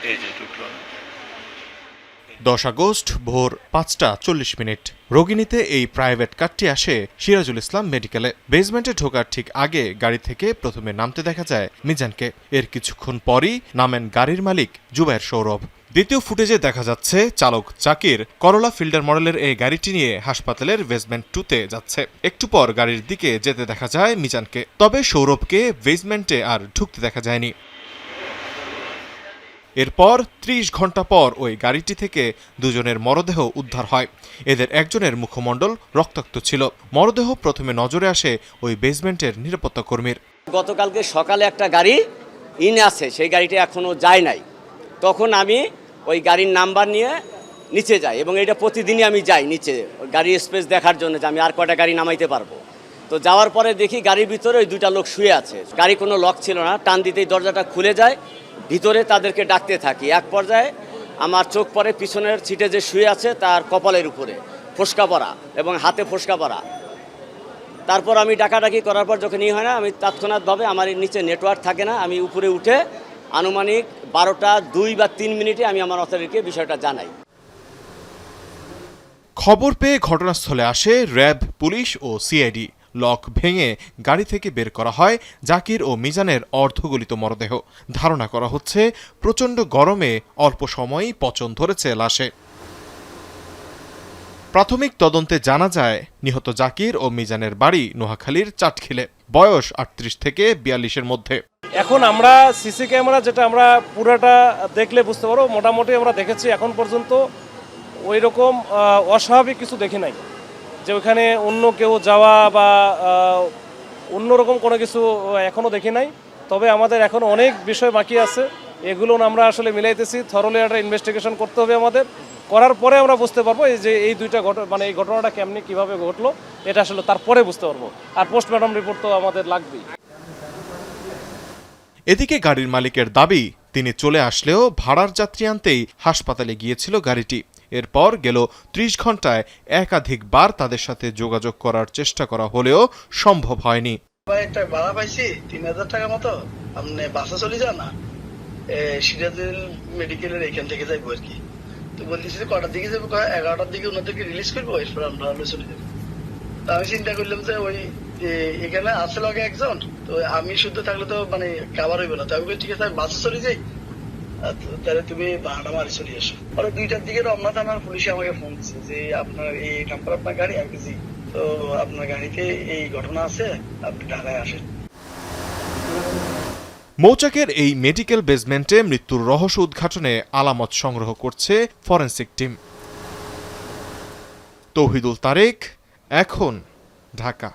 এই যে ঢুকলো। 10 আগস্ট ভোর 5:40 রোগিণীতে এই প্রাইভেট কারটি আসে সিরাজুল ইসলাম মেডিকেলে। বেসমেন্টে ঢোকার ঠিক আগে গাড়ি থেকে প্রথমে নামতে দেখা যায় মিজানকে। এর কিছুক্ষণ পরই নামেন গাড়ির মালিক জুবায়ের সৌরভ। দ্বিতীয় ফুটেজে দেখা যাচ্ছে চালক জাকির করলা ফিল্ডার মডেলের এই গাড়িটি নিয়ে হাসপাতালের বেসমেন্ট 2-তে যাচ্ছে। একটু পর গাড়ির দিকে যেতে দেখা যায় মিজানকে, তবে সৌরভকে বেসমেন্টে আর ঢুকতে দেখা যায়নি। এরপর 30 ঘন্টা পর ওই গাড়িটি থেকে দুজনের মরদেহ উদ্ধার হয়। এদের একজনের মুখমণ্ডল রক্তাক্ত ছিল। মরদেহ প্রথমে নজরে আসে ওই বেসমেন্টের নিরাপত্তা কর্মীর। গতকালকে সকালে একটা গাড়ি আছে, সেই গাড়িটা এখনো যায় নাই। তখন আমি ওই গাড়ির নাম্বার নিয়ে নিচে যাই এবং এটা প্রতিদিনই আমি যাই নিচে গাড়ির স্পেস দেখার জন্য যে আমি আর কয়টা গাড়ি নামাইতে পারবো। তো যাওয়ার পরে দেখি গাড়ির ভিতরে ওই 2টা লোক শুয়ে আছে। গাড়ি কোনো লক ছিল না, টান দিতেই দরজাটা খুলে যায়। ভিতরে তাদেরকে ডাকতে থাকি। এক পর্যায়ে আমার চোখ পড়ে পিছনের সিটে যে শুয়ে আছে তার কপালের উপরে ফোসকা পড়া এবং হাতে ফোসকা পড়া। তারপর আমি ডাকাডাকি করার পর যখন হয় না, আমি তৎক্ষণাৎভাবে আমার নিচে নেটওয়ার্ক থাকে না, আমি উপরে উঠে আনুমানিক 12:02 বা 3 মিনিটে আমি আমার অথরিটিকে বিষয়টা জানাই। খবর পেয়ে ঘটনাস্থলে আসে র্যাব, পুলিশ ও সিআইডি। লক ভেঙে গাড়ি থেকে বের করা হয় জাকির ও মিজানের অর্ধগলিত মরদেহ। ধারণা করা হচ্ছে প্রচণ্ড গরমে অল্প সময়েই পচন ধরেছে লাশে। প্রাথমিক তদন্তে জানা যায় নিহত জাকির ও মিজানের বাড়ি নোয়াখালীর চাটখিলে। বয়স 38 থেকে 42-এর মধ্যে। এখন আমরা সিসি ক্যামেরা যেটা আমরা পুরাটা দেখলে বুঝতে পারবো, মোটামুটি আমরা দেখেছি এখন পর্যন্ত ওই রকম অস্বাভাবিক কিছু দেখি নাই যে ওইখানে অন্য কেউ যাওয়া বা অন্যরকম কোনো কিছু এখনও দেখি নাই। তবে আমাদের এখন অনেক বিষয় বাকি আছে, এগুলো আমরা আসলে মিলাইতেছি। থরলি একটা ইনভেস্টিগেশন করতে হবে আমাদের, করার পরে আমরা বুঝতে পারবো যে এই দুইটা মানে এই ঘটনাটা কেমনি কিভাবে ঘটলো এটা আসলে তারপরে বুঝতে পারবো। আর পোস্টমর্টম রিপোর্ট তো আমাদের লাগবেই। এদিকে গাড়ির মালিকের দাবি, তিনি চলে আসলেও ভাড়ার যাত্রী আনতেই হাসপাতালে গিয়েছিল গাড়িটি। এরপর গেল 30 ঘন্টায় একাধিকবার তাদের সাথে যোগাযোগ করার চেষ্টা করা হলেও সম্ভব হয়নি। একটা ভাড়া পাইছি 3000 টাকা মতো, আপনি বাসে চলে যান না, সিরাজুল মেডিকেলের এখান থেকে যাইবো আর কি। তো বলতেছি কটার দিকে যাবো, 11টার দিকে ওনাদেরকে রিলিজ করবো, এরপর আমরা চলে যাবো। তো আমি চিন্তা করলাম যে ওই এখানে আছে লগে একজন, তো আমি শুদ্ধ থাকলে তো মানে খাবার হইব না। তো আমি ঠিক আছে বাসে চলে যাই, তাহলে তুমি ভাড়াটা মারি চলে আসো। পরে 2টার দিকে রমনা থানার পুলিশে আমাকে ফোন দিচ্ছে যে আপনার এই নাম্বার আপনার গাড়ি, আমি বলছি তো আপনার গাড়িতে এই ঘটনা আছে, আপনি ঢাকায় আসেন। মৌচাকের এই মেডিকেল বেসমেন্টে মৃত্যুর রহস্য উদ্ঘাটনে আলামত সংগ্রহ করছে ফরেনসিক টিম। তৌহিদুল তারেক, এখন, ঢাকা।